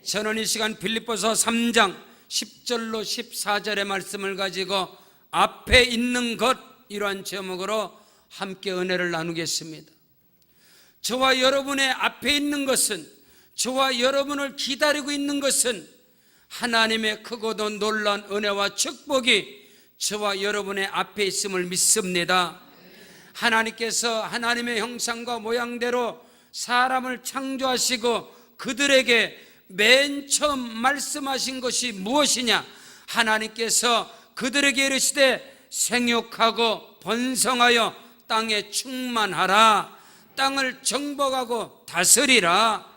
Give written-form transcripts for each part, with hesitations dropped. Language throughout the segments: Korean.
저는 이 시간 빌립보서 3장 10절로 14절의 말씀을 가지고 앞에 있는 것, 이러한 제목으로 함께 은혜를 나누겠습니다. 저와 여러분의 앞에 있는 것은, 저와 여러분을 기다리고 있는 것은 하나님의 크고도 놀라운 은혜와 축복이 저와 여러분의 앞에 있음을 믿습니다. 하나님께서 하나님의 형상과 모양대로 사람을 창조하시고 그들에게 맨 처음 말씀하신 것이 무엇이냐? 하나님께서 그들에게 이르시되 생육하고 번성하여 땅에 충만하라, 땅을 정복하고 다스리라.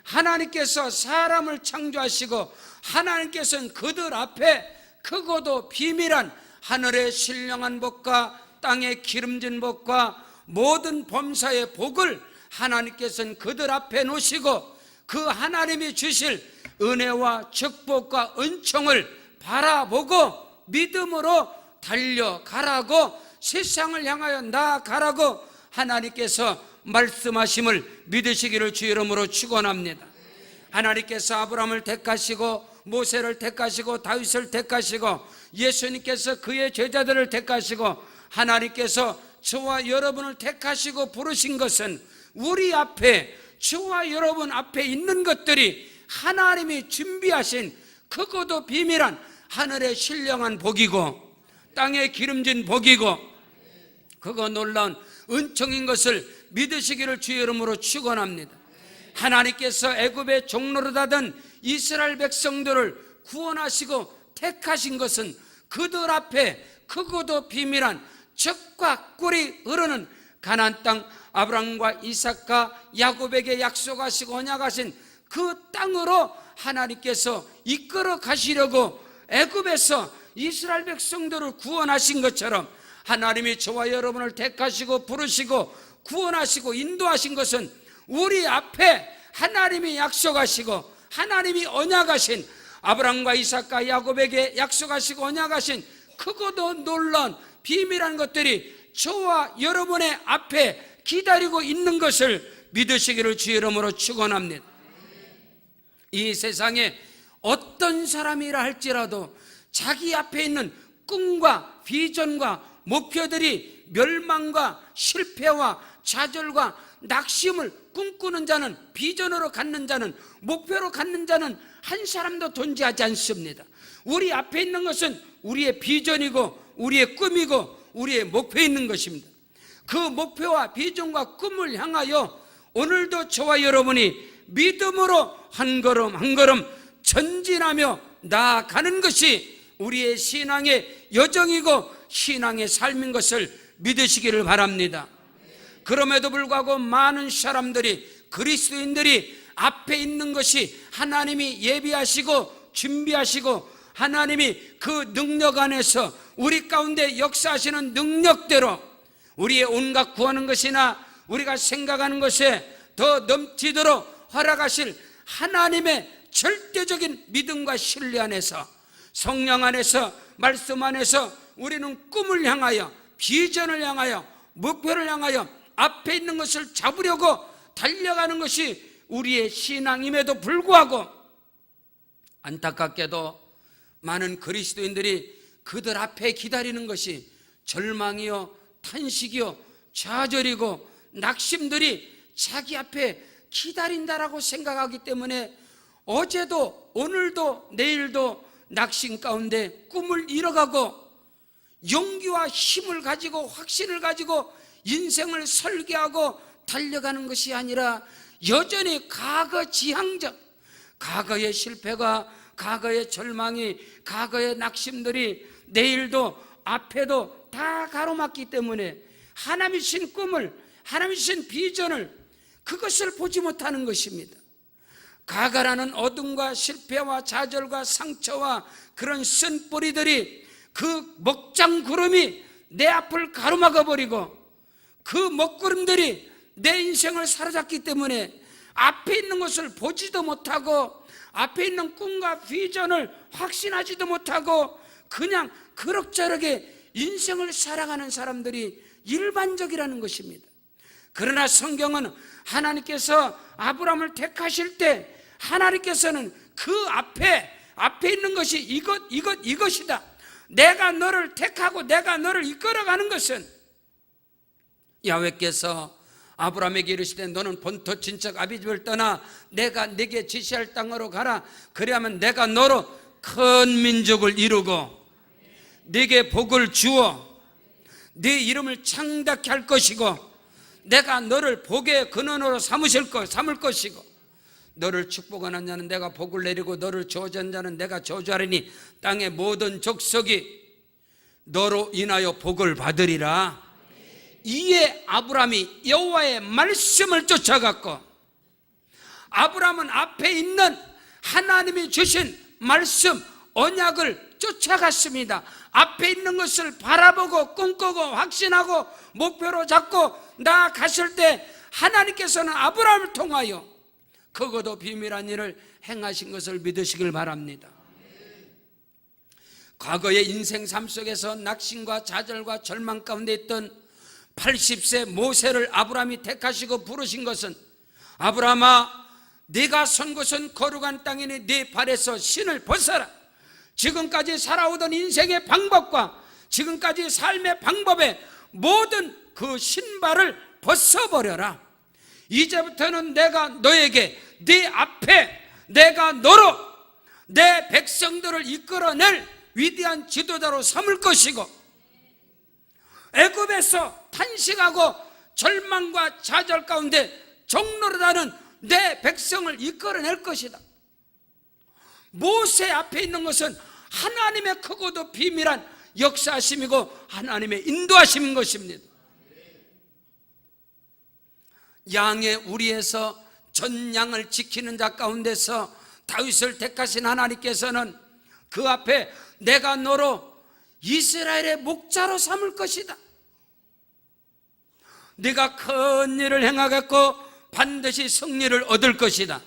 하나님께서 사람을 창조하시고 하나님께서는 그들 앞에 크고도 비밀한 하늘의 신령한 복과 땅의 기름진 복과 모든 범사의 복을 하나님께서는 그들 앞에 놓으시고 그 하나님이 주실 은혜와 축복과 은총을 바라보고 믿음으로 달려가라고, 세상을 향하여 나아가라고 하나님께서 말씀하심을 믿으시기를 주 이름으로 축원합니다. 하나님께서 아브라함을 택하시고 모세를 택하시고 다윗을 택하시고 예수님께서 그의 제자들을 택하시고 하나님께서 저와 여러분을 택하시고 부르신 것은 우리 앞에, 저와 여러분 앞에 있는 것들이 하나님이 준비하신 크고도 비밀한 하늘의 신령한 복이고 땅의 기름진 복이고 그거 놀라운 은총인 것을 믿으시기를 주 이름으로 축원합니다. 하나님께서 애굽의 종로로 다던 이스라엘 백성들을 구원하시고 택하신 것은 그들 앞에 크고도 비밀한 젖과 꿀이 흐르는 가나안 땅, 아브라함과 이삭과 야곱에게 약속하시고 언약하신 그 땅으로 하나님께서 이끌어 가시려고 애굽에서 이스라엘 백성들을 구원하신 것처럼 하나님이 저와 여러분을 택하시고 부르시고 구원하시고 인도하신 것은 우리 앞에 하나님이 약속하시고 하나님이 언약하신, 아브라함과 이삭과 야곱에게 약속하시고 언약하신 크고도 놀라운 비밀한 것들이 저와 여러분의 앞에 기다리고 있는 것을 믿으시기를 주 이름으로 축원합니다. 이 세상에 어떤 사람이라 할지라도 자기 앞에 있는 꿈과 비전과 목표들이 멸망과 실패와 좌절과 낙심을 꿈꾸는 자는, 비전으로 갖는 자는, 목표로 갖는 자는 한 사람도 존재하지 않습니다. 우리 앞에 있는 것은 우리의 비전이고 우리의 꿈이고 우리의 목표에 있는 것입니다. 그 목표와 비전과 꿈을 향하여 오늘도 저와 여러분이 믿음으로 한 걸음 한 걸음 전진하며 나아가는 것이 우리의 신앙의 여정이고 신앙의 삶인 것을 믿으시기를 바랍니다. 그럼에도 불구하고 많은 사람들이, 그리스도인들이 앞에 있는 것이 하나님이 예비하시고 준비하시고 하나님이 그 능력 안에서 우리 가운데 역사하시는 능력대로 우리의 온갖 구하는 것이나 우리가 생각하는 것에 더 넘치도록 허락하실 하나님의 절대적인 믿음과 신뢰 안에서, 성령 안에서, 말씀 안에서 우리는 꿈을 향하여, 비전을 향하여, 목표를 향하여 앞에 있는 것을 잡으려고 달려가는 것이 우리의 신앙임에도 불구하고 안타깝게도 많은 그리스도인들이 그들 앞에 기다리는 것이 절망이요, 탄식이요, 좌절이고 낙심들이 자기 앞에 기다린다라고 생각하기 때문에 어제도 오늘도 내일도 낙심 가운데 꿈을 잃어가고 용기와 힘을 가지고 확신을 가지고 인생을 설계하고 달려가는 것이 아니라 여전히 과거 지향적, 과거의 실패가, 과거의 절망이, 과거의 낙심들이 내일도 앞에도 다 가로막기 때문에 하나님이 주신 꿈을, 하나님이 주신 비전을, 그것을 보지 못하는 것입니다. 과거라는 어둠과 실패와 좌절과 상처와 그런 쓴뿌리들이, 그 먹장구름이 내 앞을 가로막아 버리고 그 먹구름들이 내 인생을 사로잡기 때문에 앞에 있는 것을 보지도 못하고 앞에 있는 꿈과 비전을 확신하지도 못하고 그냥 그럭저럭에 인생을 살아가는 사람들이 일반적이라는 것입니다. 그러나 성경은 하나님께서 아브라함을 택하실 때 하나님께서는 그 앞에 있는 것이 이것이다. 내가 너를 택하고 내가 너를 이끌어가는 것은, 야훼께서 아브라함에게 이르시되 너는 본토 친척 아비집을 떠나 내가 네게 지시할 땅으로 가라. 그리하면 내가 너로 큰 민족을 이루고 네게 복을 주어 네 이름을 창답케 할 것이고 내가 너를 복의 근원으로 삼을 것이고 너를 축복하는 자는 내가 복을 내리고 너를 저주하는 자는 내가 저주하리니 땅의 모든 족속이 너로 인하여 복을 받으리라. 이에 아브라함이 여호와의 말씀을 쫓아갔고, 아브라함은 앞에 있는 하나님이 주신 말씀, 언약을 쫓아갔습니다. 앞에 있는 것을 바라보고 꿈꾸고 확신하고 목표로 잡고 나아갔을 때 하나님께서는 아브라함을 통하여 크고도 비밀한 일을 행하신 것을 믿으시길 바랍니다. 과거의 인생 삶 속에서 낙심과 좌절과 절망 가운데 있던 80세 모세를 아브라함이 택하시고 부르신 것은, 아브라함아, 네가 선 곳은 거룩한 땅이니 네 발에서 신을 벗어라. 지금까지 살아오던 인생의 방법과 지금까지 삶의 방법의 모든 그 신발을 벗어버려라. 이제부터는 내가 너에게 네 앞에 내가 너로 내 백성들을 이끌어낼 위대한 지도자로 삼을 것이고, 애굽에서 탄식하고 절망과 좌절 가운데 종노릇하는 내 백성을 이끌어낼 것이다. 모세 앞에 있는 것은 하나님의 크고도 비밀한 역사하심이고 하나님의 인도하심인 것입니다. 양의 우리에서 전 양을 지키는 자 가운데서 다윗을 택하신 하나님께서는 그 앞에 내가 너로 이스라엘의 목자로 삼을 것이다. 네가 큰 일을 행하겠고 반드시 승리를 얻을 것이다.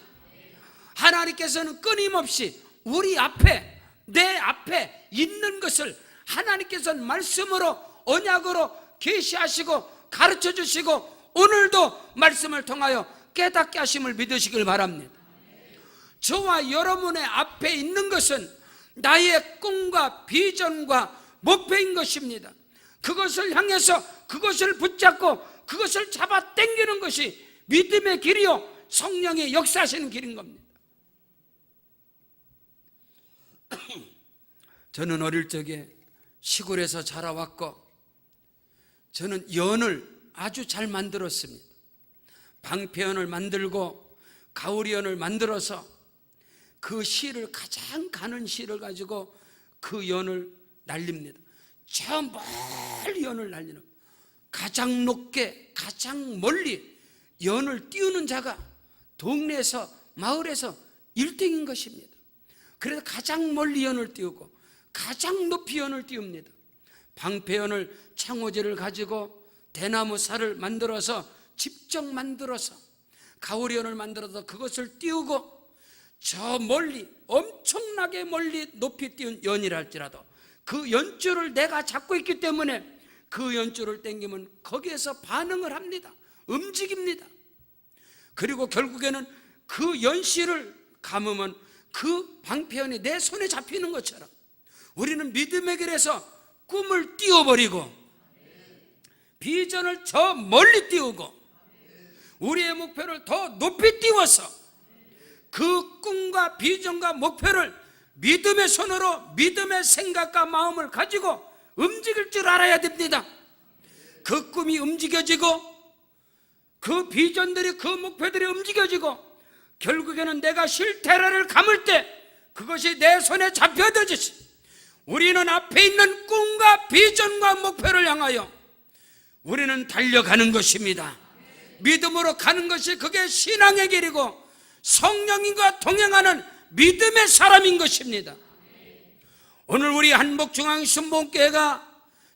하나님께서는 끊임없이 우리 앞에, 내 앞에 있는 것을 하나님께서는 말씀으로, 언약으로 계시하시고 가르쳐 주시고 오늘도 말씀을 통하여 깨닫게 하심을 믿으시길 바랍니다. 저와 여러분의 앞에 있는 것은 나의 꿈과 비전과 목표인 것입니다. 그것을 향해서 그것을 붙잡고 그것을 잡아 당기는 것이 믿음의 길이요 성령의 역사하시는 길인 겁니다. 저는 어릴 적에 시골에서 자라왔고 저는 연을 아주 잘 만들었습니다. 방패연을 만들고 가오리연을 만들어서 그 실을, 가장 가는 실을 가지고 그 연을 날립니다. 저 멀리 연을 날리는, 가장 높게 가장 멀리 연을 띄우는 자가 동네에서, 마을에서 1등인 것입니다. 그래서 가장 멀리 연을 띄우고 가장 높이 연을 띄웁니다. 방패연을 창호지를 가지고 대나무 살을 만들어서 직접 만들어서 가오리연을 만들어서 그것을 띄우고 저 멀리, 엄청나게 멀리 높이 띄운 연이라 할지라도 그 연줄을 내가 잡고 있기 때문에 그 연줄을 당기면 거기에서 반응을 합니다. 움직입니다. 그리고 결국에는 그 연실을 감으면 그 방패연이 내 손에 잡히는 것처럼 우리는 믿음의 길에서 꿈을 띄워버리고 비전을 저 멀리 띄우고 우리의 목표를 더 높이 띄워서 그 꿈과 비전과 목표를 믿음의 손으로, 믿음의 생각과 마음을 가지고 움직일 줄 알아야 됩니다. 그 꿈이 움직여지고 그 비전들이, 그 목표들이 움직여지고 결국에는 내가 실테라를 감을 때 그것이 내 손에 잡혀들듯이 우리는 앞에 있는 꿈과 비전과 목표를 향하여 우리는 달려가는 것입니다. 믿음으로 가는 것이 그게 신앙의 길이고 성령님과 동행하는 믿음의 사람인 것입니다. 오늘 우리 한복중앙순복교회가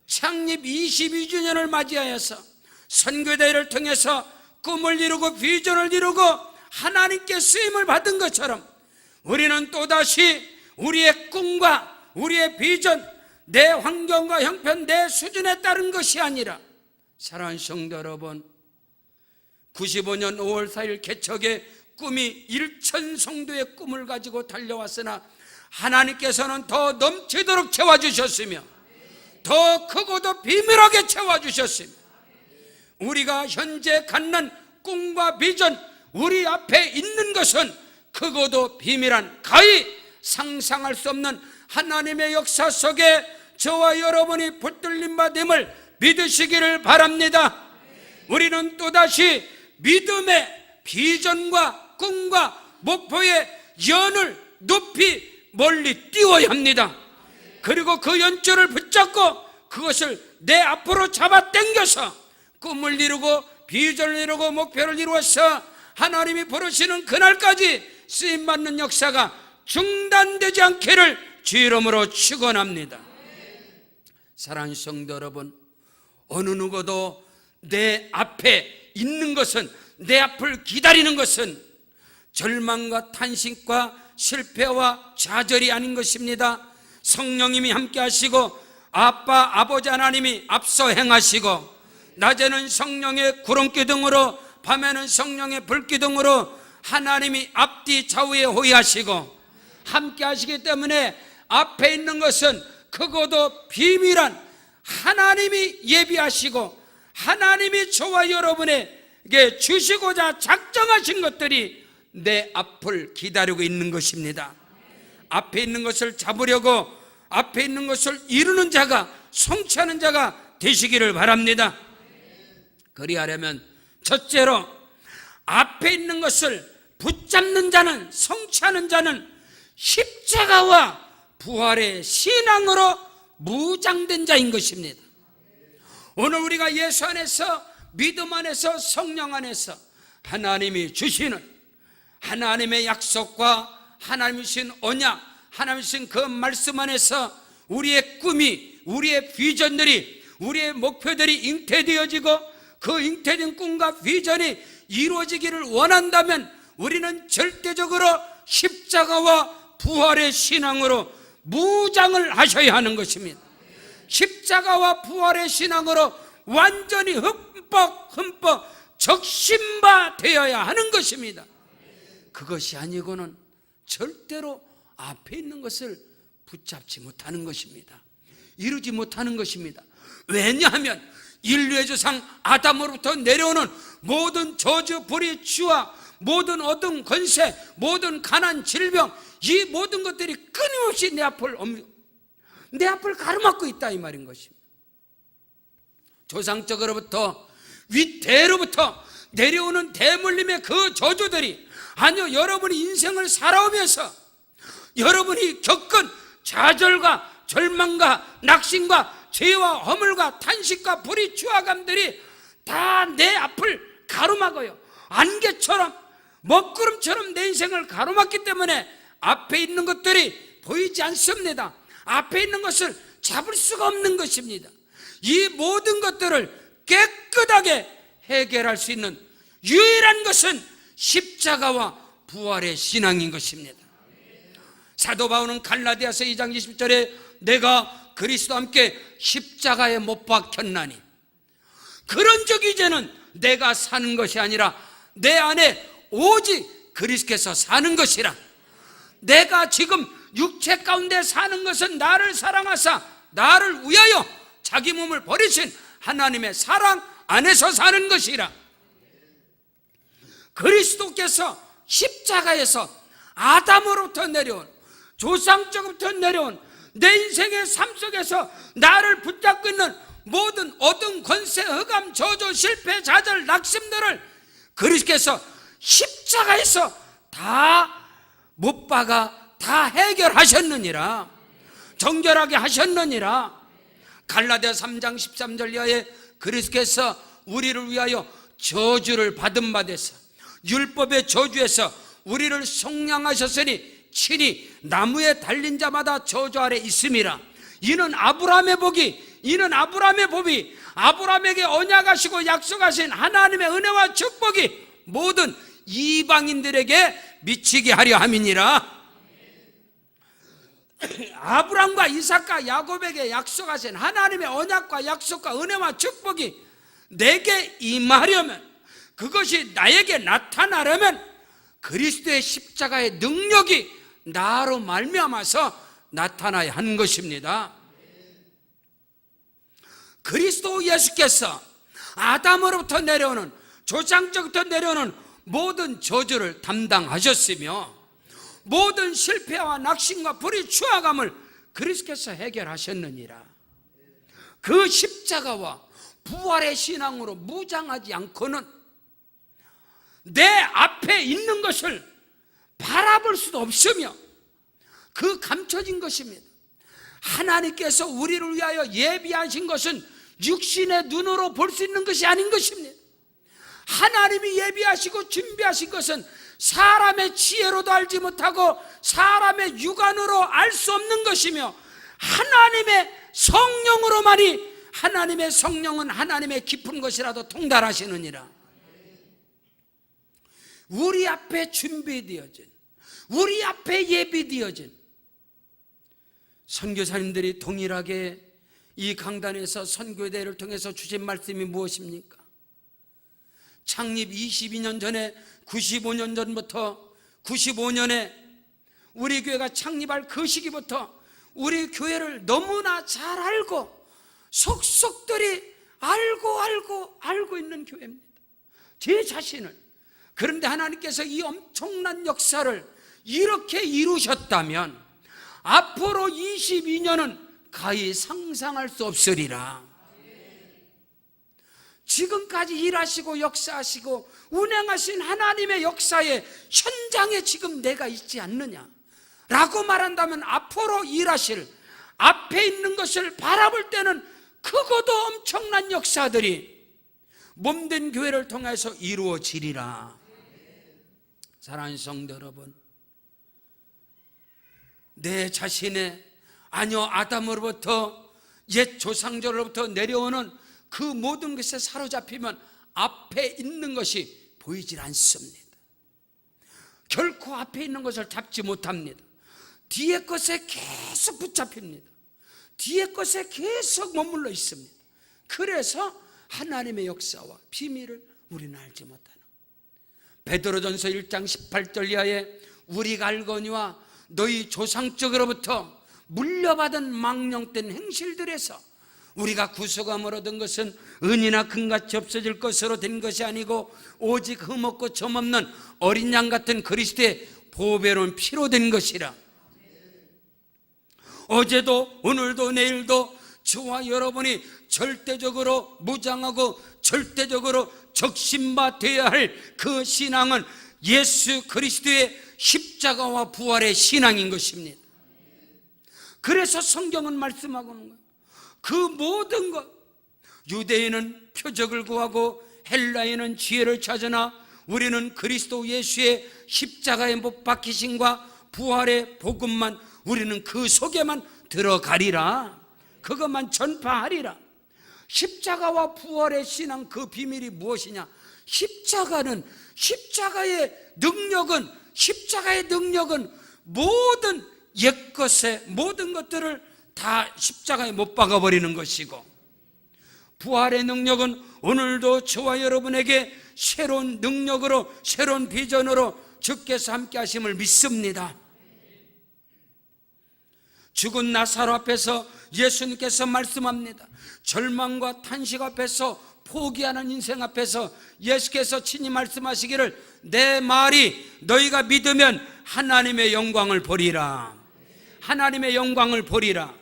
창립 22주년을 맞이하여서 선교대회를 통해서 꿈을 이루고 비전을 이루고 하나님께 쓰임을 받은 것처럼 우리는 또다시 우리의 꿈과 우리의 비전, 내 환경과 형편, 내 수준에 따른 것이 아니라, 사랑하는 성도 여러분, 95년 5월 4일 개척의 꿈이 일천성도의 꿈을 가지고 달려왔으나 하나님께서는 더 넘치도록 채워주셨으며 더 크고도 비밀하게 채워주셨으며 우리가 현재 갖는 꿈과 비전, 우리 앞에 있는 것은 크고도 비밀한 가히 상상할 수 없는 하나님의 역사 속에 저와 여러분이 붙들림 받음을 믿으시기를 바랍니다. 우리는 또다시 믿음의 비전과 꿈과 목표의 연을 높이 멀리 띄워야 합니다. 그리고 그 연줄을 붙잡고 그것을 내 앞으로 잡아 당겨서 꿈을 이루고 비전을 이루고 목표를 이루어서 하나님이 부르시는 그날까지 쓰임받는 역사가 중단되지 않기를 주 이름으로 축원합니다. 사랑하는 성도 여러분, 어느 누구도 내 앞에 있는 것은, 내 앞을 기다리는 것은 절망과 탄식과 실패와 좌절이 아닌 것입니다. 성령님이 함께 하시고 아빠 아버지 하나님이 앞서 행하시고 낮에는 성령의 구름기둥으로 밤에는 성령의 불기둥으로 하나님이 앞뒤 좌우에 호위하시고 함께 하시기 때문에 앞에 있는 것은 크고도 비밀한 하나님이 예비하시고 하나님이 저와 여러분에게 주시고자 작정하신 것들이 내 앞을 기다리고 있는 것입니다. 앞에 있는 것을 잡으려고 앞에 있는 것을 이루는 자가, 성취하는 자가 되시기를 바랍니다. 그리하려면 첫째로 앞에 있는 것을 붙잡는 자는, 성취하는 자는 십자가와 부활의 신앙으로 무장된 자인 것입니다. 오늘 우리가 예수 안에서, 믿음 안에서, 성령 안에서 하나님이 주시는 하나님의 약속과 하나님이 주신 언약, 하나님이 주신 그 말씀 안에서 우리의 꿈이, 우리의 비전들이, 우리의 목표들이 잉태되어지고 그 잉태된 꿈과 비전이 이루어지기를 원한다면 우리는 절대적으로 십자가와 부활의 신앙으로 무장을 하셔야 하는 것입니다. 십자가와 부활의 신앙으로 완전히 흠뻑 적신바 되어야 하는 것입니다. 그것이 아니고는 절대로 앞에 있는 것을 붙잡지 못하는 것입니다. 이루지 못하는 것입니다. 왜냐하면 인류의 조상 아담으로부터 내려오는 모든 저주, 불의, 추와 모든 어둠, 권세, 모든 가난, 질병, 이 모든 것들이 끊임없이 내 앞을 가로막고 있다 이 말인 것입니다. 조상적으로부터 윗대로부터 내려오는 대물림의 그 저주들이, 아니요, 여러분이 인생을 살아오면서 여러분이 겪은 좌절과 절망과 낙심과 죄와 허물과 탄식과 불의, 추악감들이 다 내 앞을 가로막아요. 안개처럼, 먹구름처럼 내 인생을 가로막기 때문에 앞에 있는 것들이 보이지 않습니다. 앞에 있는 것을 잡을 수가 없는 것입니다. 이 모든 것들을 깨끗하게 해결할 수 있는 유일한 것은 십자가와 부활의 신앙인 것입니다. 사도 바울은 갈라디아서 2장 20절에 내가 그리스도와 함께 십자가에 못 박혔나니, 그런 적 이제는 내가 사는 것이 아니라 내 안에 오직 그리스도께서 사는 것이라. 내가 지금 육체 가운데 사는 것은 나를 사랑하사 나를 위하여 자기 몸을 버리신 하나님의 사랑 안에서 사는 것이라. 그리스도께서 십자가에서 아담으로부터 내려온, 조상적으로부터 내려온 내 인생의 삶 속에서 나를 붙잡고 있는 모든 어둠, 권세, 흑암, 저주, 실패, 좌절, 낙심들을 그리스도께서 십자가에서 다 못 박아 다 해결하셨느니라. 정결하게 하셨느니라. 갈라디아 3장 13절 이하에 그리스도께서 우리를 위하여 저주를 받은 바 되사 율법의 저주에서 우리를 속량하셨으니 친히 나무에 달린 자마다 저주 아래 있음이라. 이는 아브라함의 복이, 이는 아브라함의 법이, 아브라함에게 언약하시고 약속하신 하나님의 은혜와 축복이 모든 이방인들에게 미치게 하려 함이니라. 아브라함과 이삭과 야곱에게 약속하신 하나님의 언약과 약속과 은혜와 축복이 내게 임하려면, 그것이 나에게 나타나려면 그리스도의 십자가의 능력이 나로 말미암아서 나타나야 하는 것입니다. 그리스도 예수께서 아담으로부터 내려오는, 조상적부터 내려오는 모든 저주를 담당하셨으며 모든 실패와 낙심과 불의 추악함을 그리스도께서 해결하셨느니라. 그 십자가와 부활의 신앙으로 무장하지 않고는 내 앞에 있는 것을 바라볼 수도 없으며 그 감춰진 것입니다. 하나님께서 우리를 위하여 예비하신 것은 육신의 눈으로 볼 수 있는 것이 아닌 것입니다. 하나님이 예비하시고 준비하신 것은 사람의 지혜로도 알지 못하고 사람의 육안으로 알 수 없는 것이며 하나님의 성령으로만이, 하나님의 성령은 하나님의 깊은 것이라도 통달하시느니라. 우리 앞에 준비되어진, 우리 앞에 예비되어진 선교사님들이 동일하게 이 강단에서 선교대회를 통해서 주신 말씀이 무엇입니까? 창립 22년 전에 95년 전부터 95년에 우리 교회가 창립할 그 시기부터 우리 교회를 너무나 잘 알고 속속들이 알고 있는 교회입니다. 제 자신을. 그런데 하나님께서 이 엄청난 역사를 이렇게 이루셨다면 앞으로 22년은 가히 상상할 수 없으리라. 지금까지 일하시고 역사하시고 운행하신 하나님의 역사의 현장에 지금 내가 있지 않느냐 라고 말한다면 앞으로 일하실, 앞에 있는 것을 바라볼 때는 크고도 엄청난 역사들이 몸된 교회를 통해서 이루어지리라. 사랑하는 성도 여러분, 내 자신의, 아니요 아담으로부터 옛 조상들로부터 내려오는 그 모든 것에 사로잡히면 앞에 있는 것이 보이질 않습니다. 결코 앞에 있는 것을 잡지 못합니다. 뒤에 것에 계속 붙잡힙니다. 뒤에 것에 계속 머물러 있습니다. 그래서 하나님의 역사와 비밀을 우리는 알지 못하는, 베드로전서 1장 18절 이하에 우리가 알거니와 너희 조상적으로부터 물려받은 망령된 행실들에서 우리가 구속함을 얻은 것은 은이나 금같이 없어질 것으로 된 것이 아니고 오직 흠없고 점없는 어린 양 같은 그리스도의 보배로운 피로 된 것이라. 어제도 오늘도 내일도 저와 여러분이 절대적으로 무장하고 절대적으로 적신받아야 할 그 신앙은 예수 그리스도의 십자가와 부활의 신앙인 것입니다. 그래서 성경은 말씀하고 있는 거예요. 그 모든 것, 유대인은 표적을 구하고 헬라인은 지혜를 찾으나 우리는 그리스도 예수의 십자가에 못 박히심과 부활의 복음만, 우리는 그 속에만 들어가리라. 그것만 전파하리라. 십자가와 부활의 신앙, 그 비밀이 무엇이냐? 십자가의 능력은 모든 옛것에 모든 것들을 다 십자가에 못 박아버리는 것이고, 부활의 능력은 오늘도 저와 여러분에게 새로운 능력으로, 새로운 비전으로 주께서 함께 하심을 믿습니다. 죽은 나사로 앞에서 예수님께서 말씀합니다. 절망과 탄식 앞에서, 포기하는 인생 앞에서 예수께서 친히 말씀하시기를 내 말이 너희가 믿으면 하나님의 영광을 보리라. 하나님의 영광을 보리라.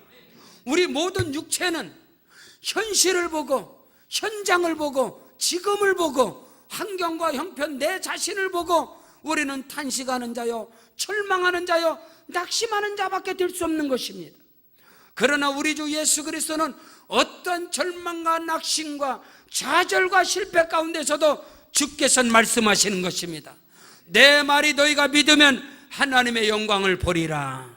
우리 모든 육체는 현실을 보고, 현장을 보고, 지금을 보고, 환경과 형편, 내 자신을 보고 우리는 탄식하는 자요, 절망하는 자요, 낙심하는 자밖에 될 수 없는 것입니다. 그러나 우리 주 예수 그리스도는 어떤 절망과 낙심과 좌절과 실패 가운데서도 주께서는 말씀하시는 것입니다. 내 말이 너희가 믿으면 하나님의 영광을 보리라.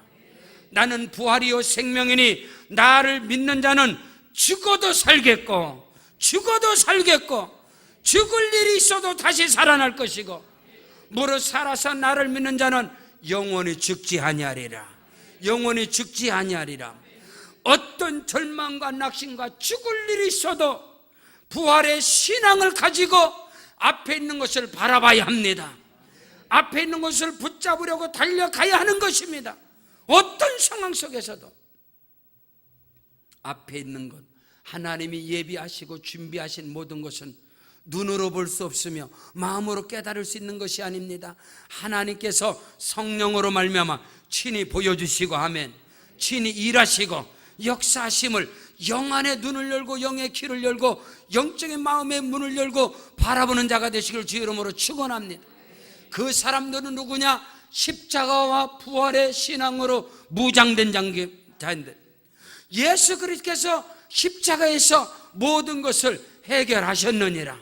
나는 부활이요 생명이니 나를 믿는 자는 죽어도 살겠고 죽을 일이 있어도 다시 살아날 것이고 무릇 살아서 나를 믿는 자는 영원히 죽지 아니하리라. 영원히 죽지 아니하리라. 어떤 절망과 낙심과 죽을 일이 있어도 부활의 신앙을 가지고 앞에 있는 것을 바라봐야 합니다. 앞에 있는 것을 붙잡으려고 달려가야 하는 것입니다. 어떤 상황 속에서도 앞에 있는 것, 하나님이 예비하시고 준비하신 모든 것은 눈으로 볼 수 없으며 마음으로 깨달을 수 있는 것이 아닙니다. 하나님께서 성령으로 말미암아 친히 보여주시고, 아멘, 친히 일하시고 역사하심을 영안의 눈을 열고 영의 귀를 열고 영적인 마음의 문을 열고 바라보는 자가 되시길 주의 이름으로 축원합니다. 그 사람들은 누구냐? 십자가와 부활의 신앙으로 무장된 자인데, 예수 그리스도께서 십자가에서 모든 것을 해결하셨느니라.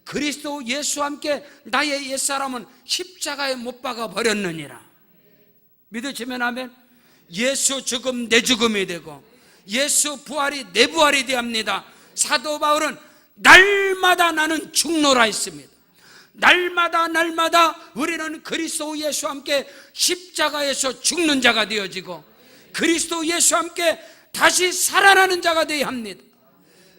그리스도 예수와 함께 나의 옛사람은 십자가에 못 박아 버렸느니라. 믿으시면 아멘. 예수 죽음 내 죽음이 되고 예수 부활이 내 부활이 되합니다. 사도 바울은 날마다 나는 죽노라 했습니다. 날마다 우리는 그리스도 예수와 함께 십자가에서 죽는 자가 되어지고 그리스도 예수와 함께 다시 살아나는 자가 되어야 합니다.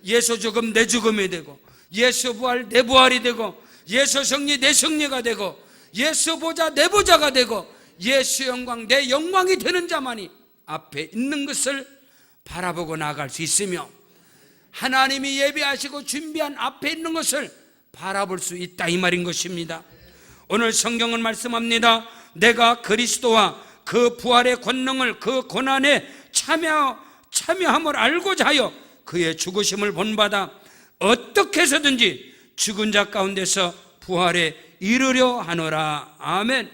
예수 죽음 내 죽음이 되고 예수 부활 내 부활이 되고 예수 승리 내 승리가 되고 예수 보좌 내 보좌가 되고 예수 영광 내 영광이 되는 자만이 앞에 있는 것을 바라보고 나아갈 수 있으며 하나님이 예비하시고 준비한 앞에 있는 것을 바라볼 수 있다, 이 말인 것입니다. 오늘 성경은 말씀합니다. 내가 그리스도와 그 부활의 권능을, 그 고난에 참여함을 알고자 하여 그의 죽으심을 본받아 어떻게 해서든지 죽은 자 가운데서 부활에 이르려 하노라. 아멘.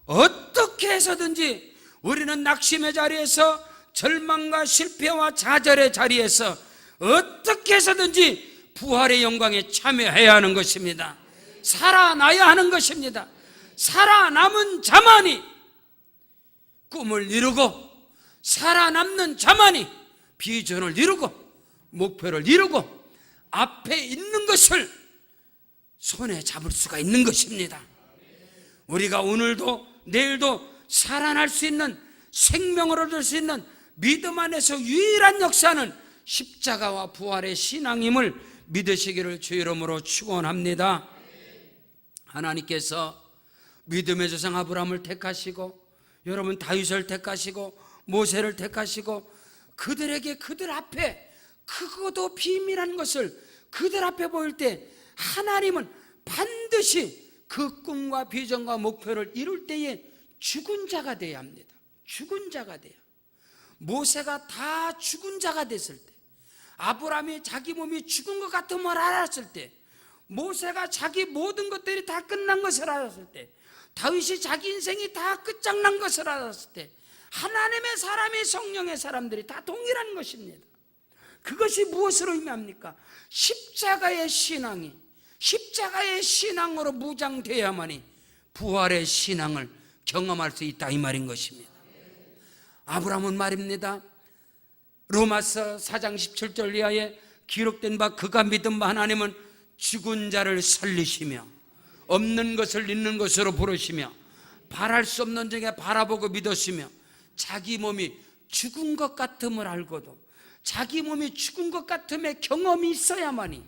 어떻게 해서든지 우리는 낙심의 자리에서, 절망과 실패와 좌절의 자리에서 어떻게 해서든지 부활의 영광에 참여해야 하는 것입니다. 살아나야 하는 것입니다. 살아남은 자만이 꿈을 이루고 살아남는 자만이 비전을 이루고 목표를 이루고 앞에 있는 것을 손에 잡을 수가 있는 것입니다. 우리가 오늘도 내일도 살아날 수 있는, 생명을 얻을 수 있는 믿음 안에서 유일한 역사는 십자가와 부활의 신앙임을 믿으시기를 주의 이름으로 축원합니다. 하나님께서 믿음의 조상 아브라함을 택하시고 여러분 다윗을 택하시고 모세를 택하시고 그들에게 그들 앞에 크고도 비밀한 것을 그들 앞에 보일 때 하나님은 반드시 그 꿈과 비전과 목표를 이룰 때에 죽은 자가 되어야 합니다. 죽은 자가 돼요. 모세가 다 죽은 자가 됐을 때, 아브라함이 자기 몸이 죽은 것 같음을 알았을 때, 모세가 자기 모든 것들이 다 끝난 것을 알았을 때, 다윗이 자기 인생이 다 끝장난 것을 알았을 때, 하나님의 사람이 성령의 사람들이 다 동일한 것입니다. 그것이 무엇을 의미합니까? 십자가의 신앙이, 십자가의 신앙으로 무장되어야만이 부활의 신앙을 경험할 수 있다, 이 말인 것입니다. 아브라함은 말입니다. 로마서 4장 17절 이하에 기록된 바 그가 믿은 바 하나님은 죽은 자를 살리시며 없는 것을 있는 것으로 부르시며 바랄 수 없는 중에 바라보고 믿었으며 자기 몸이 죽은 것 같음을 알고도 자기 몸이 죽은 것 같음의 경험이 있어야만이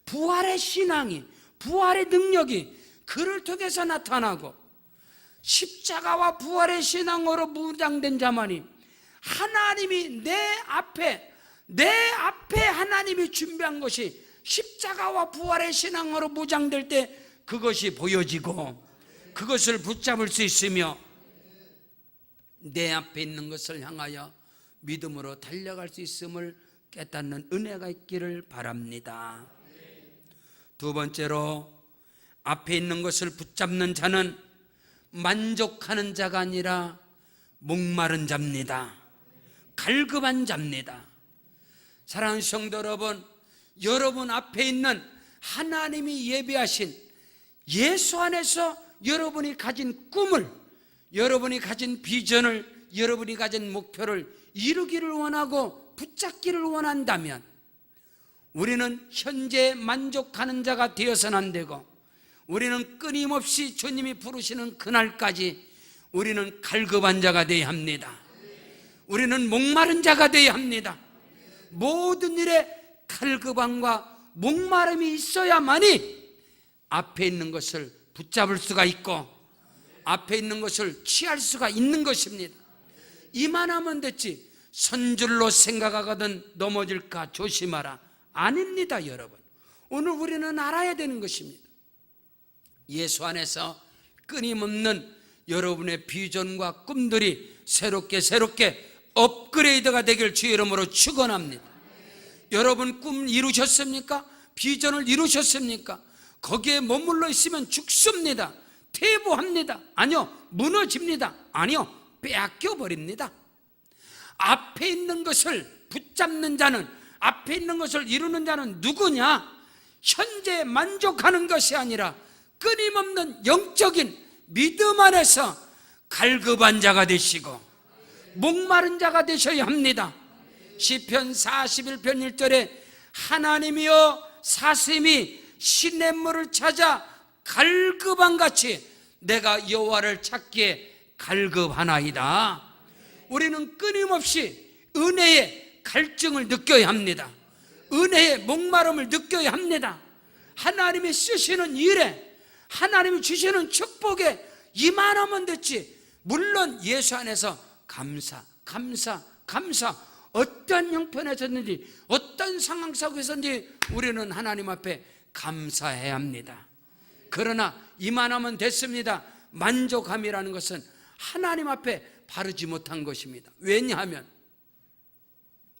부활의 신앙이, 부활의 능력이 그를 통해서 나타나고 십자가와 부활의 신앙으로 무장된 자만이 하나님이 내 앞에 하나님이 준비한 것이 십자가와 부활의 신앙으로 무장될 때 그것이 보여지고 그것을 붙잡을 수 있으며 내 앞에 있는 것을 향하여 믿음으로 달려갈 수 있음을 깨닫는 은혜가 있기를 바랍니다. 두 번째로, 앞에 있는 것을 붙잡는 자는 만족하는 자가 아니라 목마른 자입니다. 갈급한 자입니다. 사랑하는 성도 여러분, 여러분 앞에 있는 하나님이 예비하신 예수 안에서 여러분이 가진 꿈을, 여러분이 가진 비전을, 여러분이 가진 목표를 이루기를 원하고 붙잡기를 원한다면 우리는 현재 만족하는 자가 되어서는 안 되고 우리는 끊임없이 주님이 부르시는 그날까지 우리는 갈급한 자가 되어야 합니다. 우리는 목마른 자가 되어야 합니다. 모든 일에 갈급함과 목마름이 있어야만이 앞에 있는 것을 붙잡을 수가 있고 앞에 있는 것을 취할 수가 있는 것입니다. 이만하면 됐지 선줄로 생각하거든 넘어질까 조심하라. 아닙니다, 여러분. 오늘 우리는 알아야 되는 것입니다. 예수 안에서 끊임없는 여러분의 비전과 꿈들이 새롭게 업그레이드가 되길 주의 이름으로 축원합니다. 여러분 꿈 이루셨습니까? 비전을 이루셨습니까? 거기에 머물러 있으면 죽습니다. 퇴보합니다. 아니요, 무너집니다. 아니요, 빼앗겨 버립니다. 앞에 있는 것을 붙잡는 자는, 앞에 있는 것을 이루는 자는 누구냐? 현재 만족하는 것이 아니라 끊임없는 영적인 믿음 안에서 갈급한 자가 되시고 목마른 자가 되셔야 합니다. 시편 41편 1절에 하나님이여 사슴이 시냇물을 찾아 갈급한 같이 내가 여호와를 찾기에 갈급하나이다. 우리는 끊임없이 은혜의 갈증을 느껴야 합니다. 은혜의 목마름을 느껴야 합니다. 하나님이 쓰시는 일에, 하나님이 주시는 축복에 이만하면 됐지. 물론 예수 안에서 감사. 어떤 형편에서든지 어떤 상황 속에서든지 우리는 하나님 앞에 감사해야 합니다. 그러나 이만하면 됐습니다. 만족함이라는 것은 하나님 앞에 바르지 못한 것입니다. 왜냐하면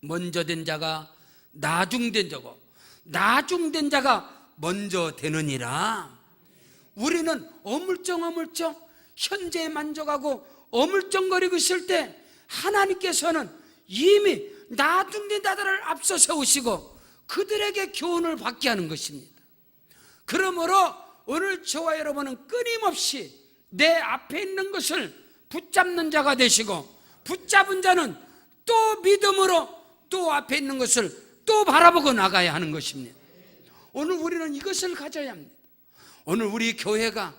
먼저 된 자가 나중된 자고 나중된 자가 먼저 되느니라. 우리는 어물쩡 현재에 만족하고 어물쩡거리고 있을 때 하나님께서는 이미 나중된 자들을 앞서 세우시고 그들에게 교훈을 받게 하는 것입니다. 그러므로 오늘 저와 여러분은 끊임없이 내 앞에 있는 것을 붙잡는 자가 되시고 붙잡은 자는 또 믿음으로 또 앞에 있는 것을 또 바라보고 나가야 하는 것입니다. 오늘 우리는 이것을 가져야 합니다. 오늘 우리 교회가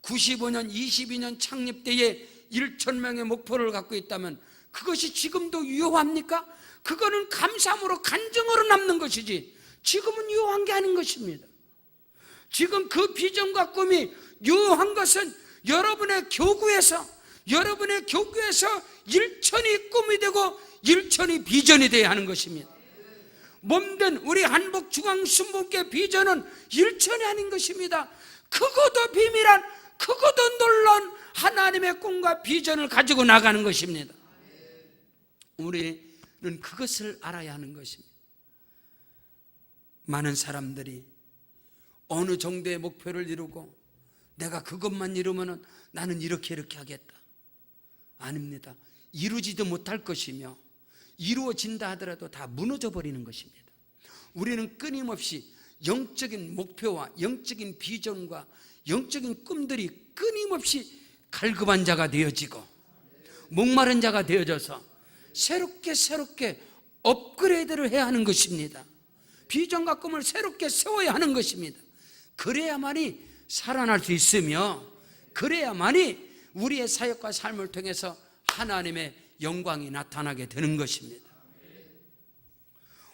95년, 22년 창립 때에 1,000명의 목표를 갖고 있다면 그것이 지금도 유효합니까? 그거는 감사함으로 간증으로 남는 것이지 지금은 유효한 게 아닌 것입니다. 지금 그 비전과 꿈이 유효한 것은 여러분의 교구에서 일천이 꿈이 되고 일천이 비전이 되어야 하는 것입니다. 몸된 우리 한복중앙순복회 비전은 일천이 아닌 것입니다. 크고도 비밀한, 크고도 놀라운 하나님의 꿈과 비전을 가지고 나가는 것입니다. 우리는 그것을 알아야 하는 것입니다. 많은 사람들이 어느 정도의 목표를 이루고 내가 그것만 이루면 나는 이렇게 하겠다. 아닙니다. 이루지도 못할 것이며 이루어진다 하더라도 다 무너져 버리는 것입니다. 우리는 끊임없이 영적인 목표와 영적인 비전과 영적인 꿈들이 끊임없이 갈급한 자가 되어지고 목마른 자가 되어져서 새롭게 업그레이드를 해야 하는 것입니다. 비전과 꿈을 새롭게 세워야 하는 것입니다. 그래야만이 살아날 수 있으며 그래야만이 우리의 사역과 삶을 통해서 하나님의 영광이 나타나게 되는 것입니다.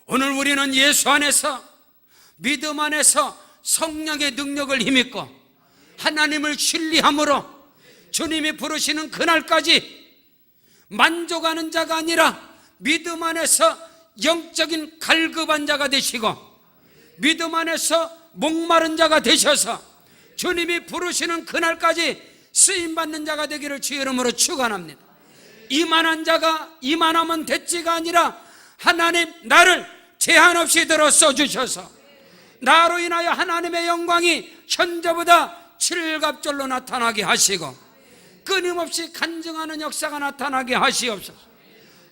오늘 우리는 예수 안에서 믿음 안에서 성령의 능력을 힘입고 하나님을 신뢰함으로 주님이 부르시는 그날까지 만족하는 자가 아니라 믿음 안에서 영적인 갈급한 자가 되시고 믿음 안에서 목마른 자가 되셔서 주님이 부르시는 그날까지 쓰임받는 자가 되기를 주의 이름으로 축원합니다. 이만한 자가 이만하면 됐지가 아니라 하나님 나를 제한 없이 들어 써주셔서 나로 인하여 하나님의 영광이 현저보다 7갑절로 나타나게 하시고 끊임없이 간증하는 역사가 나타나게 하시옵소서.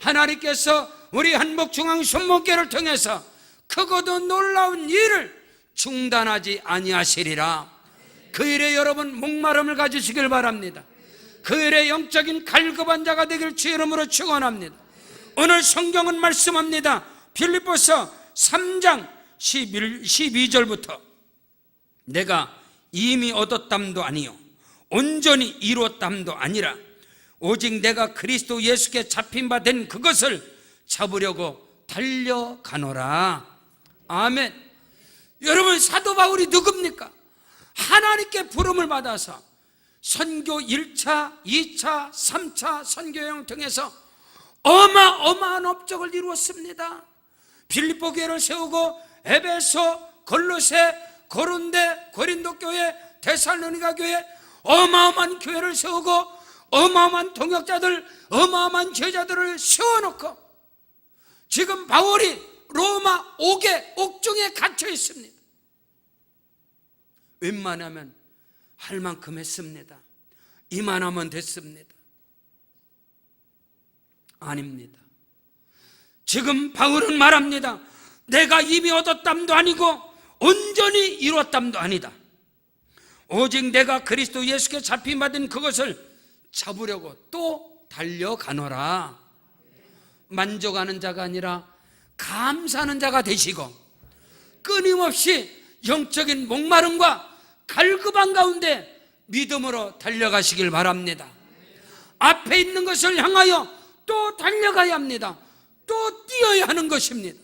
하나님께서 우리 한복중앙순복회를 통해서 크고도 놀라운 일을 중단하지 아니하시리라. 그 일에 여러분 목마름을 가지시길 바랍니다. 그 일에 영적인 갈급한 자가 되길 주의 이름으로 축원합니다. 오늘 성경은 말씀합니다. 빌립보서 3장 12절부터 내가 이미 얻었담도 아니요 온전히 이루었담도 아니라 오직 내가 그리스도 예수께 잡힌 바 된 그것을 잡으려고 달려가노라. 아멘. 여러분 사도 바울이 누굽니까? 하나님께 부름을 받아서 선교 1차, 2차, 3차 선교여행 통해서 어마어마한 업적을 이루었습니다. 빌립보 교회를 세우고 에베소, 골로새, 고린도, 고린도 교회, 데살로니가 교회, 어마어마한 교회를 세우고 어마어마한 동역자들, 어마어마한 제자들을 세워놓고 지금 바울이 로마 옥중에 갇혀 있습니다. 웬만하면 할 만큼 했습니다. 이만하면 됐습니다. 아닙니다. 지금 바울은 말합니다. 내가 이미 얻었담도 아니고 온전히 이루었담도 아니다. 오직 내가 그리스도 예수께 잡힘받은 그것을 잡으려고 또 달려가노라. 만족하는 자가 아니라 감사하는 자가 되시고 끊임없이 영적인 목마름과 갈급한 가운데 믿음으로 달려가시길 바랍니다. 앞에 있는 것을 향하여 또 달려가야 합니다. 또 뛰어야 하는 것입니다.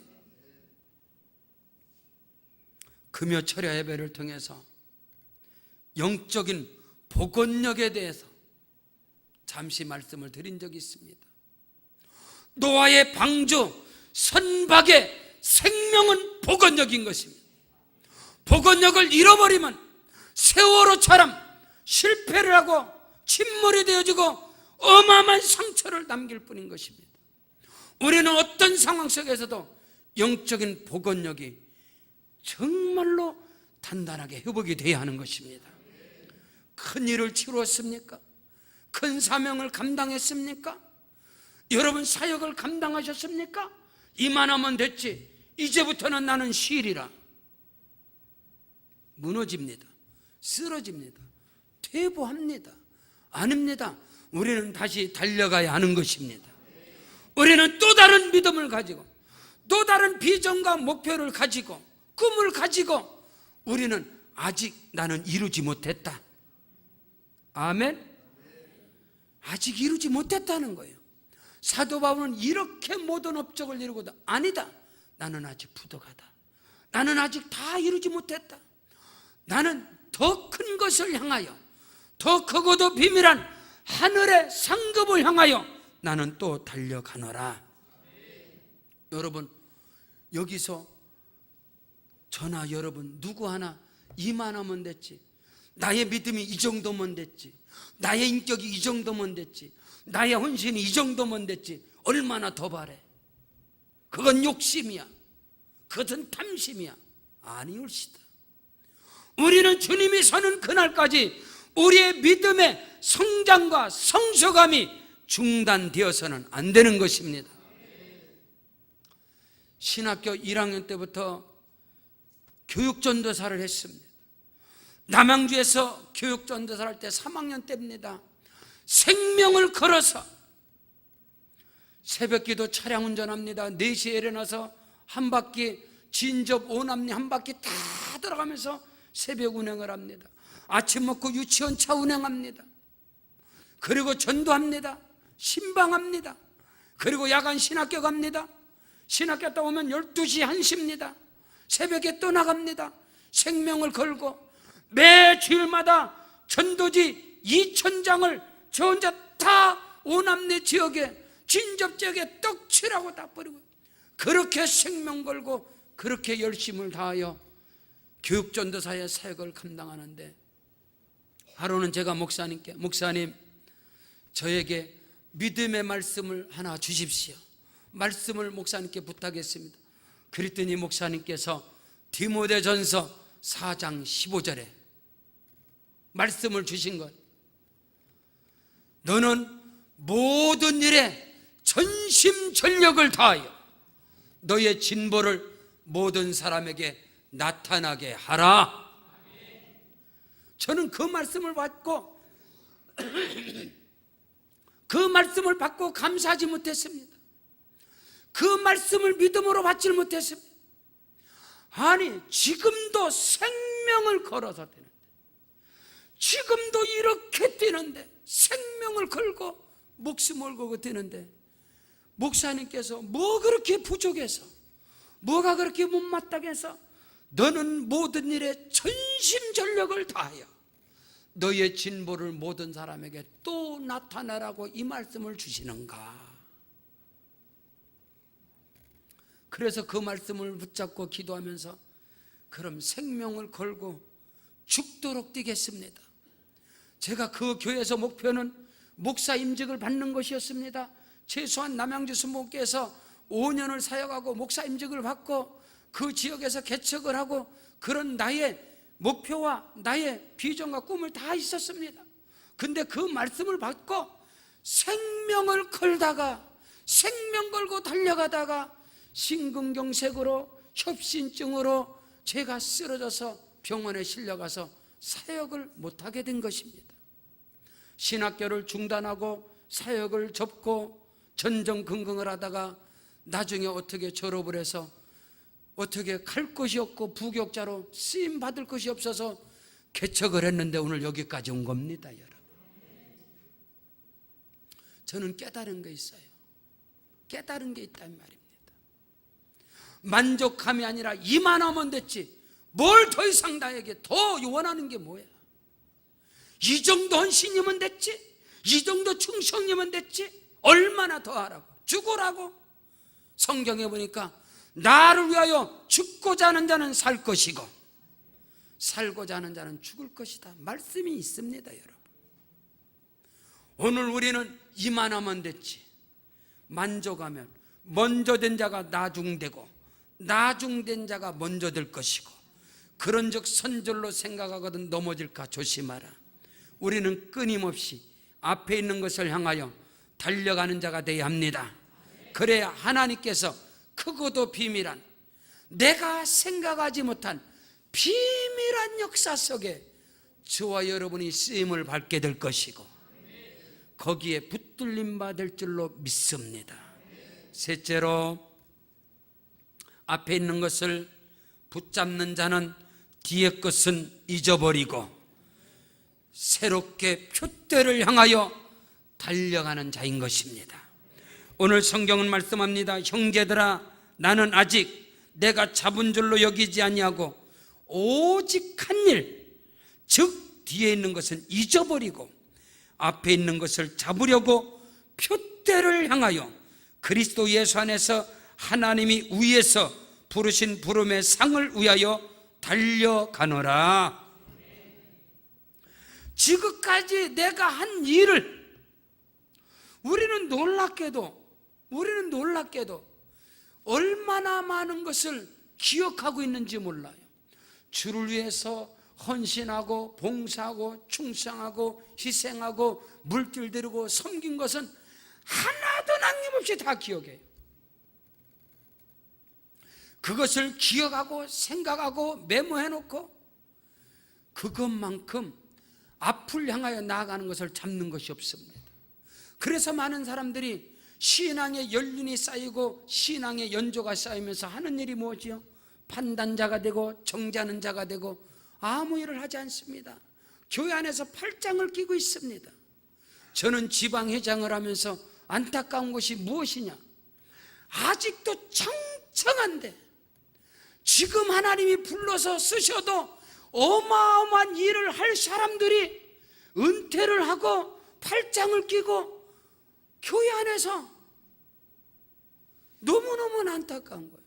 금요 철야 예배를 통해서 영적인 복원력에 대해서 잠시 말씀을 드린 적이 있습니다. 노아의 방주 선박의 생명은 복원력인 것입니다. 복원력을 잃어버리면 세월호처럼 실패를 하고 침몰이 되어지고 어마어마한 상처를 남길 뿐인 것입니다. 우리는 어떤 상황 속에서도 영적인 복원력이 정말로 단단하게 회복이 되어야 하는 것입니다. 큰 일을 치루었습니까? 큰 사명을 감당했습니까? 여러분 사역을 감당하셨습니까? 이만하면 됐지, 이제부터는 나는 쉬리라. 무너집니다. 쓰러집니다. 퇴보합니다. 아닙니다. 우리는 다시 달려가야 하는 것입니다. 우리는 또 다른 믿음을 가지고 또 다른 비전과 목표를 가지고 꿈을 가지고 우리는 아직 나는 이루지 못했다. 아멘. 아직 이루지 못했다는 거예요. 사도 바울은 이렇게 모든 업적을 이루고도 아니다, 나는 아직 부족하다. 나는 아직 다 이루지 못했다. 나는 더 큰 것을 향하여, 더 크고도 비밀한 하늘의 상급을 향하여 나는 또 달려가노라. 여러분, 여기서 저나 여러분 누구 하나 이만하면 됐지, 나의 믿음이 이 정도면 됐지, 나의 인격이 이 정도면 됐지, 나의 헌신이 이 정도면 됐지, 얼마나 더 바래? 그건 욕심이야. 그것은 탐심이야. 아니올시다. 우리는 주님이 서는 그날까지 우리의 믿음의 성장과 성숙함이 중단되어서는 안 되는 것입니다. 신학교 1학년 때부터 교육전도사를 했습니다. 남양주에서 교육전도사를 할 때 3학년 때입니다. 생명을 걸어서 새벽기도 차량 운전합니다. 4시에 일어나서 한 바퀴 진접 오남리 한 바퀴 다 들어가면서 새벽 운행을 합니다. 아침 먹고 유치원 차 운행합니다. 그리고 전도합니다. 신방합니다. 그리고 야간 신학교 갑니다. 신학교 갔다 오면 12시 1시입니다. 새벽에 또 나갑니다. 생명을 걸고 매 주일마다 전도지 2,000장을 저 혼자 다 오남리 지역에 진접 지역에 떡칠하고 다 버리고 그렇게 생명 걸고 그렇게 열심을 다하여 교육전도사의 사역을 감당하는데, 하루는 제가 목사님께, 목사님 저에게 믿음의 말씀을 하나 주십시오. 말씀을 목사님께 부탁했습니다. 그랬더니 목사님께서 디모데전서 4장 15절에 말씀을 주신 것, 너는 모든 일에 전심전력을 다하여 너의 진보를 모든 사람에게 나타나게 하라. 저는 그 말씀을 받고 그 말씀을 받고 감사하지 못했습니다. 그 말씀을 믿음으로 받지 못했습니다. 아니, 지금도 생명을 걸어서 되는데, 지금도 이렇게 뛰는데, 생명을 걸고 목숨을 걸고 뛰는데, 목사님께서 뭐 그렇게 부족해서, 뭐가 그렇게 못마땅해서 너는 모든 일에 전심전력을 다하여 너의 진보를 모든 사람에게 또 나타내라고 이 말씀을 주시는가? 그래서 그 말씀을 붙잡고 기도하면서 그럼 생명을 걸고 죽도록 뛰겠습니다. 제가 그 교회에서 목표는 목사 임직을 받는 것이었습니다. 최소한 남양주 순복음교회에서 5년을 사역하고 목사 임직을 받고 그 지역에서 개척을 하고 그런 나의 목표와 나의 비전과 꿈을 다 있었습니다. 근데 그 말씀을 받고 생명을 걸다가 생명 걸고 달려가다가 심근경색으로 협신증으로 제가 쓰러져서 병원에 실려가서 사역을 못하게 된 것입니다. 신학교를 중단하고 사역을 접고 전전긍긍을 하다가 나중에 어떻게 졸업을 해서 어떻게 갈 곳이 없고 부교육자로 쓰임 받을 것이 없어서 개척을 했는데 오늘 여기까지 온 겁니다, 여러분. 저는 깨달은 게 있어요. 깨달은 게 있단 말입니다. 만족함이 아니라 이만하면 됐지 뭘 더 이상 나에게 더 원하는 게 뭐야? 이 정도 헌신이면 됐지? 이 정도 충성이면 됐지? 얼마나 더 하라고? 죽으라고? 성경에 보니까 나를 위하여 죽고자 하는 자는 살 것이고 살고자 하는 자는 죽을 것이다 말씀이 있습니다, 여러분. 오늘 우리는 이만하면 됐지 만족하면 먼저 된 자가 나중되고 나중된 자가 먼저 될 것이고 그런즉 선절로 생각하거든 넘어질까 조심하라. 우리는 끊임없이 앞에 있는 것을 향하여 달려가는 자가 되어야 합니다. 그래야 하나님께서 크고도 비밀한 내가 생각하지 못한 비밀한 역사 속에 저와 여러분이 쓰임을 받게 될 것이고 거기에 붙들림 받을 줄로 믿습니다. 셋째로 앞에 있는 것을 붙잡는 자는 뒤의 것은 잊어버리고 새롭게 표대를 향하여 달려가는 자인 것입니다. 오늘 성경은 말씀합니다. 형제들아 나는 아직 내가 잡은 줄로 여기지 아니하고 오직 한 일, 즉 뒤에 있는 것은 잊어버리고 앞에 있는 것을 잡으려고 표대를 향하여 그리스도 예수 안에서 하나님이 위에서 부르신 부름의 상을 위하여 달려가노라. 지금까지 내가 한 일을 우리는 놀랍게도 얼마나 많은 것을 기억하고 있는지 몰라요. 주를 위해서 헌신하고 봉사하고 충성하고 희생하고 물질 들이고 섬긴 것은 하나도 남김없이 다 기억해요. 그것을 기억하고 생각하고 메모해놓고 그것만큼 앞을 향하여 나아가는 것을 잡는 것이 없습니다. 그래서 많은 사람들이 신앙의 연륜이 쌓이고 신앙의 연조가 쌓이면서 하는 일이 뭐지요? 판단자가 되고 정죄하는 자가 되고 아무 일을 하지 않습니다. 교회 안에서 팔짱을 끼고 있습니다. 저는 지방회장을 하면서 안타까운 것이 무엇이냐? 아직도 청청한데 지금 하나님이 불러서 쓰셔도 어마어마한 일을 할 사람들이 은퇴를 하고 팔짱을 끼고 교회 안에서 너무너무 안타까운 거예요.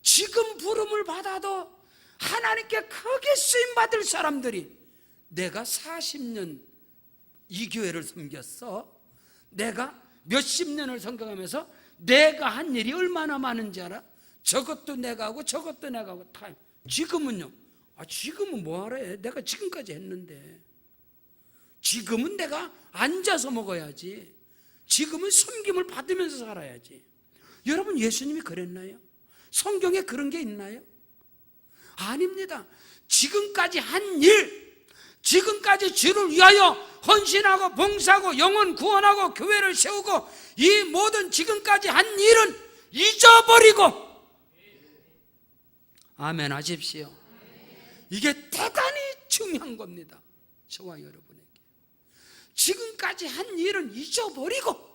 지금 부름을 받아도 하나님께 크게 쓰임받을 사람들이 내가 40년 이 교회를 섬겼어. 내가 몇십 년을 섬겨가면서 내가 한 일이 얼마나 많은지 알아? 저것도 내가 하고 저것도 내가 하고 다. 지금은요? 지금은 뭐하러 해? 내가 지금까지 했는데. 지금은 내가 앉아서 먹어야지. 지금은 섬김을 받으면서 살아야지. 여러분, 예수님이 그랬나요? 성경에 그런 게 있나요? 아닙니다. 지금까지 한 일, 지금까지 주를 위하여 헌신하고 봉사하고 영혼 구원하고 교회를 세우고 이 모든 지금까지 한 일은 잊어버리고 아멘 하십시오. 이게 대단히 중요한 겁니다. 저와 여러분에게. 지금까지 한 일은 잊어버리고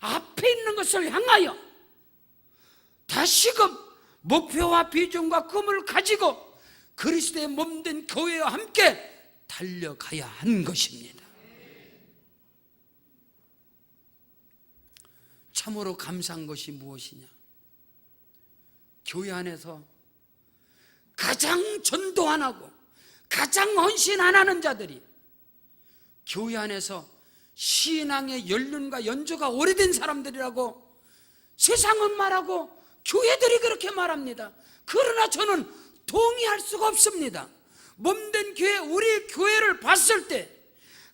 앞에 있는 것을 향하여 다시금 목표와 비전과 꿈을 가지고 그리스도의 몸된 교회와 함께 달려가야 하는 것입니다. 참으로 감사한 것이 무엇이냐? 교회 안에서 가장 전도 안 하고 가장 헌신 안 하는 자들이 교회 안에서 신앙의 연륜과 연조가 오래된 사람들이라고 세상은 말하고 교회들이 그렇게 말합니다. 그러나 저는 동의할 수가 없습니다. 몸된 교회, 우리 교회를 봤을 때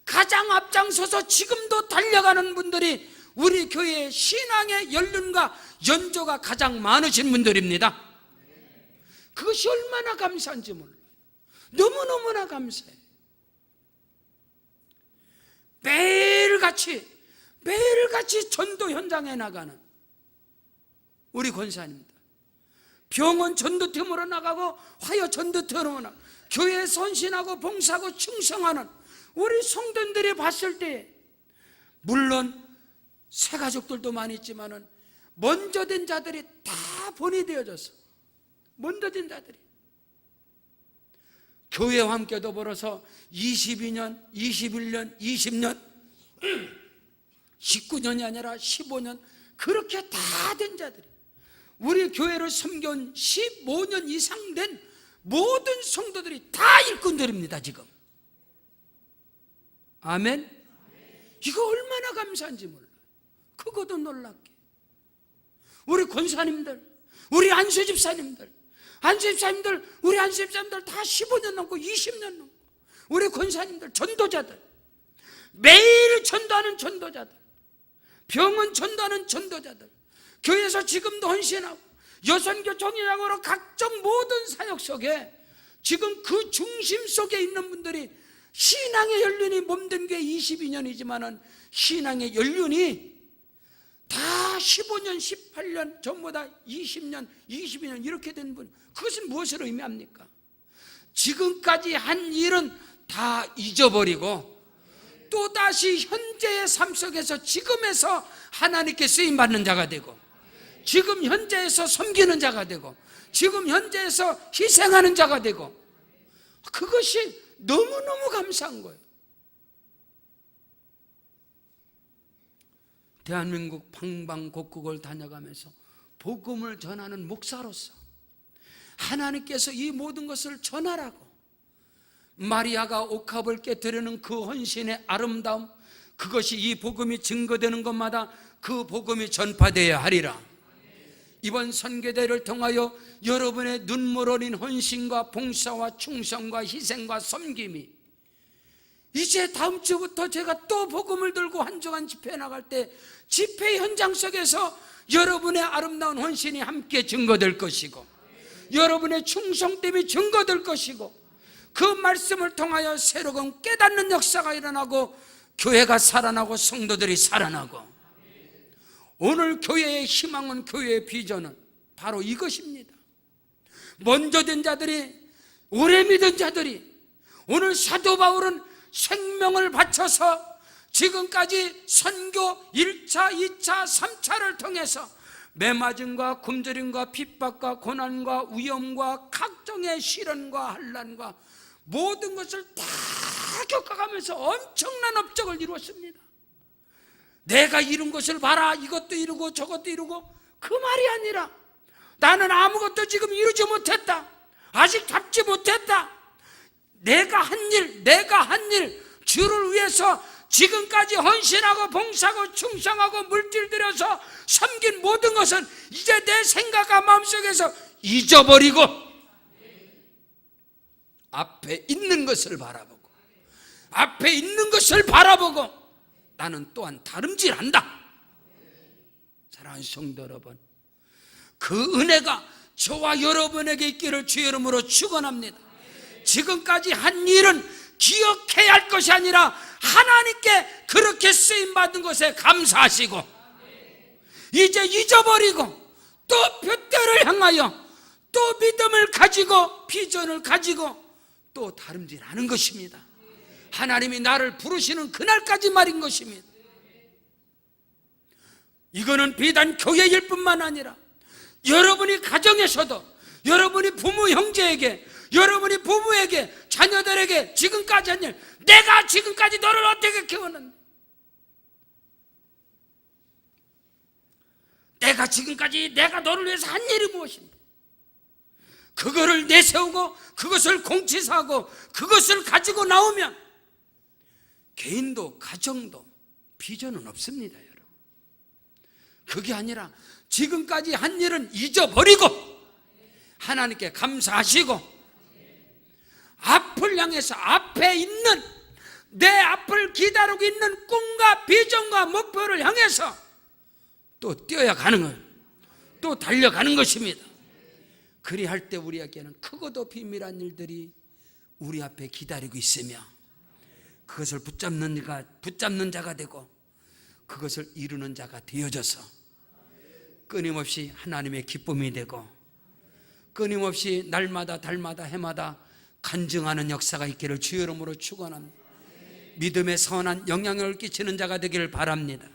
가장 앞장서서 지금도 달려가는 분들이 우리 교회의 신앙의 연륜과 연조가 가장 많으신 분들입니다. 그것이 얼마나 감사한지 몰라요. 너무너무나 감사해요. 매일같이 전도 현장에 나가는 우리 권사님들, 병원 전도팀으로 나가고 화요 전도팀으로 나가고 교회에 헌신하고 봉사하고 충성하는 우리 성도들이 봤을 때, 물론 새 가족들도 많이 있지만은 먼저 된 자들이 다 본이 되어져서, 먼저 된 자들이 교회와 함께 더불어서 22년, 21년, 20년, 19년이 아니라 15년 그렇게 다 된 자들이, 우리 교회를 섬겨온 15년 이상 된 모든 성도들이 다 일꾼들입니다. 지금 아멘. 이거 얼마나 감사한지 몰라요. 그것도 놀랍게 우리 권사님들, 우리 안수집사님들, 우리 안수집사님들 다 15년 넘고 20년 넘고, 우리 권사님들, 전도자들, 매일 전도하는 전도자들, 병원 전도하는 전도자들, 교회에서 지금도 헌신하고 여선교 종이장으로 각종 모든 사역 속에 지금 그 중심 속에 있는 분들이 신앙의 연륜이 몸된 게 22년이지만은 신앙의 연륜이 다 15년, 18년, 전보다 20년, 22년 이렇게 된 분, 그것은 무엇을 의미합니까? 지금까지 한 일은 다 잊어버리고 또다시 현재의 삶 속에서 지금에서 하나님께 쓰임받는 자가 되고, 지금 현재에서 섬기는 자가 되고, 지금 현재에서 희생하는 자가 되고, 그것이 너무너무 감사한 거예요. 대한민국 방방곡곡을 다녀가면서 복음을 전하는 목사로서 하나님께서 이 모든 것을 전하라고, 마리아가 옥합을 깨뜨리는 그 헌신의 아름다움, 그것이 이 복음이 증거되는 것마다 그 복음이 전파되어야 하리라. 이번 선교대를 통하여 여러분의 눈물 어린 헌신과 봉사와 충성과 희생과 섬김이, 이제 다음 주부터 제가 또 복음을 들고 한 주간 집회에 나갈 때 집회 현장 속에서 여러분의 아름다운 헌신이 함께 증거될 것이고, 여러분의 충성됨이 증거될 것이고, 그 말씀을 통하여 새로운 깨닫는 역사가 일어나고 교회가 살아나고 성도들이 살아나고, 오늘 교회의 희망은, 교회의 비전은 바로 이것입니다. 먼저 된 자들이, 오래 믿은 자들이, 오늘 사도 바울은 생명을 바쳐서 지금까지 선교 1차, 2차, 3차를 통해서 매맞음과 굶주림과 핍박과 고난과 위험과 각종의 시련과 환난과 모든 것을 다 겪어가면서 엄청난 업적을 이루었습니다. 내가 이룬 것을 봐라, 이것도 이루고 저것도 이루고, 그 말이 아니라 나는 아무것도 지금 이루지 못했다, 아직 잡지 못했다, 내가 한 일 주를 위해서 지금까지 헌신하고 봉사하고 충성하고 물질 들여서 섬긴 모든 것은 이제 내 생각과 마음속에서 잊어버리고 앞에 있는 것을 바라보고, 앞에 있는 것을 바라보고 나는 또한 다름질한다. 사랑하는 성도 여러분, 그 은혜가 저와 여러분에게 있기를 주의 이름으로 축원합니다. 지금까지 한 일은 기억해야 할 것이 아니라 하나님께 그렇게 쓰임받은 것에 감사하시고, 이제 잊어버리고 또 둯대를 향하여 또 믿음을 가지고 비전을 가지고 또 다름질하는 것입니다. 하나님이 나를 부르시는 그날까지 말인 것입니다. 이거는 비단 교회일 뿐만 아니라 여러분이 가정에서도, 여러분이 부모 형제에게, 여러분이 부부에게, 자녀들에게 지금까지 한 일, 내가 지금까지 너를 어떻게 키웠는데, 내가 지금까지 내가 너를 위해서 한 일이 무엇인데, 그거를 내세우고 그것을 공치사하고 그것을 가지고 나오면 개인도 가정도 비전은 없습니다, 여러분. 그게 아니라 지금까지 한 일은 잊어버리고 하나님께 감사하시고 앞을 향해서 앞에 있는 내 앞을 기다리고 있는 꿈과 비전과 목표를 향해서 또 뛰어야 가는 거예요. 또 달려가는 것입니다. 그리할 때 우리에게는 크고도 비밀한 일들이 우리 앞에 기다리고 있으며 그것을 붙잡는 자가 되고 그것을 이루는 자가 되어져서 끊임없이 하나님의 기쁨이 되고 끊임없이 날마다 달마다 해마다 간증하는 역사가 있기를 주의 이름으로 축원합니다. 믿음의 선한 영향력을 끼치는 자가 되기를 바랍니다.